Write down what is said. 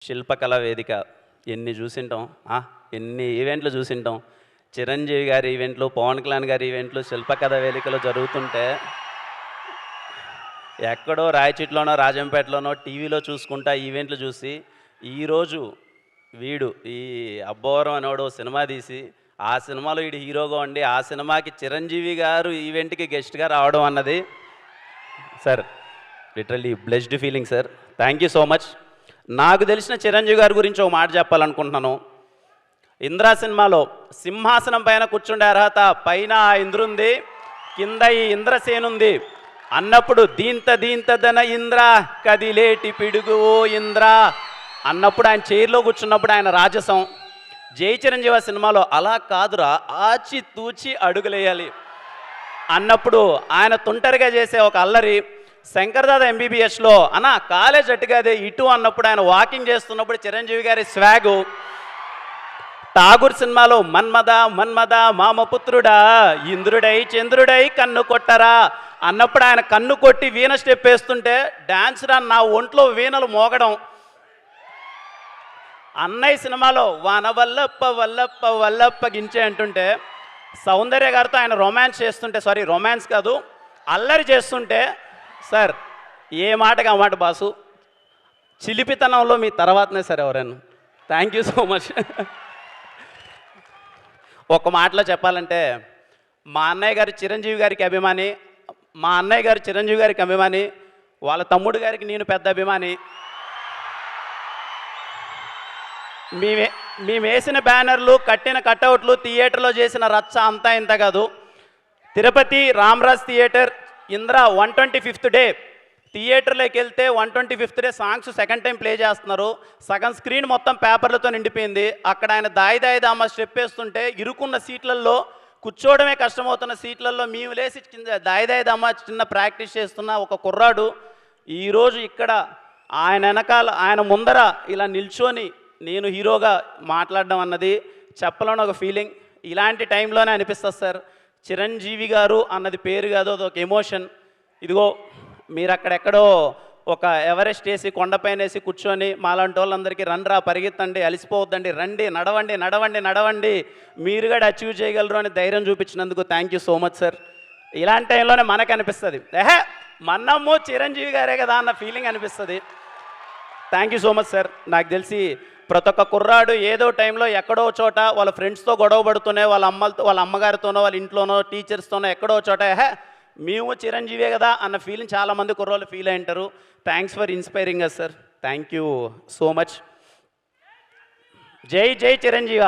శిల్పకళా వేదిక ఎన్ని చూసింటాం, ఎన్ని ఈవెంట్లు చూసింటాం. చిరంజీవి గారి ఈవెంట్లు, పవన్ కళ్యాణ్ గారి ఈవెంట్లు శిల్పకళా వేదికలో జరుగుతుంటే ఎక్కడో రాయచిట్లోనో రాజంపేటలోనో టీవీలో చూసుకుంటా ఈవెంట్లు చూసి ఈరోజు వీడు ఈ అబ్బోరం అనేవాడు సినిమా తీసి ఆ సినిమాలో వీడు హీరోగా ఉండి ఆ సినిమాకి చిరంజీవి గారు ఈవెంట్కి గెస్ట్గా రావడం అన్నది sir literally blessed feeling sir. Thank you so much. నాకు తెలిసిన చిరంజీవి గారి గురించి ఒక మాట చెప్పాలనుకుంటున్నాను. ఇంద్రా సినిమాలో సింహాసనం పైన కూర్చుండే అర్హత పైన ఇంద్రుంది, కింద ఈ ఇంద్రసేనుంది అన్నప్పుడు దీంతదన ఇంద్ర కదిలేటి పిడుగు ఓ ఇంద్ర అన్నప్పుడు ఆయన చైర్లో కూర్చున్నప్పుడు ఆయన రాజసం. జై చిరంజీవి సినిమాలో అలా కాదురా ఆచి తూచి అడుగులేయాలి అన్నప్పుడు ఆయన తుంటరిగా చేసే ఒక అల్లరి. శంకర్దాద ఎంబీబీఎస్లో అన్న కాలేజ్ అట్టుగాదే ఇటు అన్నప్పుడు ఆయన వాకింగ్ చేస్తున్నప్పుడు చిరంజీవి గారి స్వాగు. ఠాగూర్ సినిమాలో మన్మద మన్మద మామపుత్రుడా ఇంద్రుడై చంద్రుడై కన్ను కొట్టరా అన్నప్పుడు ఆయన కన్ను కొట్టి వీణ స్టెప్ వేస్తుంటే డాన్స్ రా నా ఒంట్లో వీణలు మోగడం. అన్నయ్య సినిమాలో వాన వల్లప్ప వల్లప్ప వల్లప్ప గించే అంటుంటే సౌందర్య గారితో ఆయన రొమాన్స్ కాదు అల్లరి చేస్తుంటే సార్ ఏ మాటకి ఆ మాట బాసు. చిలిపితనంలో మీ తర్వాతనే సార్ ఎవరైనా. Thank you so much. ఒక మాటలో చెప్పాలంటే మా అన్నయ్య గారు చిరంజీవి గారికి అభిమాని, వాళ్ళ తమ్ముడు గారికి నేను పెద్ద అభిమాని. మేము వేసిన బ్యానర్లు, కట్టిన కట్అవుట్లు, థియేటర్లో చేసిన రచ్చ అంతా ఇంత కాదు. Tirupati Ramaraj theatre Indra 125th day థియేటర్లోకి వెళ్తే 125th day songs second time play చేస్తున్నారు. సగం స్క్రీన్ మొత్తం పేపర్లతో నిండిపోయింది. అక్కడ ఆయన దాయి దామ స్టెప్ వేస్తుంటే ఇరుకున్న సీట్లలో కూర్చోవడమే కష్టమవుతున్న సీట్లలో మేము లేసి దాయి దామ చిన్న ప్రాక్టీస్ చేస్తున్న ఒక కుర్రాడు ఈరోజు ఇక్కడ ఆయన వెనకాల ఆయన ముందర ఇలా నిల్చొని నేను హీరోగా మాట్లాడడం అన్నది చెప్పలేని ఒక ఫీలింగ్. ఇలాంటి టైంలోనే అనిపిస్తుంది సార్ చిరంజీవి గారు అన్నది పేరు కాదు, అదొక ఎమోషన్. ఇదిగో మీరు అక్కడెక్కడో ఒక ఎవరెస్ట్ వేసి కొండపైన వేసి కూర్చొని మాలాంటి వాళ్ళందరికీ రండ్రా పరిగెత్తండి అలసిపోవద్దండి రండి నడవండి నడవండి నడవండి మీరు కూడా అచీవ్ చేయగలరు అని ధైర్యం చూపించినందుకు thank you so much sir. ఇలాంటి టైంలోనే మనకు అనిపిస్తుంది మన్నమ్ము చిరంజీవి గారే కదా అన్న ఫీలింగ్ అనిపిస్తుంది. Thank you so much sir. నాకు తెలిసి ప్రతి ఒక్క కుర్రాడు ఏదో టైంలో ఎక్కడో చోట వాళ్ళ ఫ్రెండ్స్తో గొడవ పడుతూనే వాళ్ళ అమ్మగారితోనో వాళ్ళ ఇంట్లోనో టీచర్స్తోనో ఎక్కడో చోట మేము చిరంజీవే కదా అన్న ఫీలింగ్ చాలామంది కుర్రోళ్ళు ఫీల్ అయి ఉంటారు. Thanks for inspiring us sir. Thank you so much. జై జై చిరంజీవ.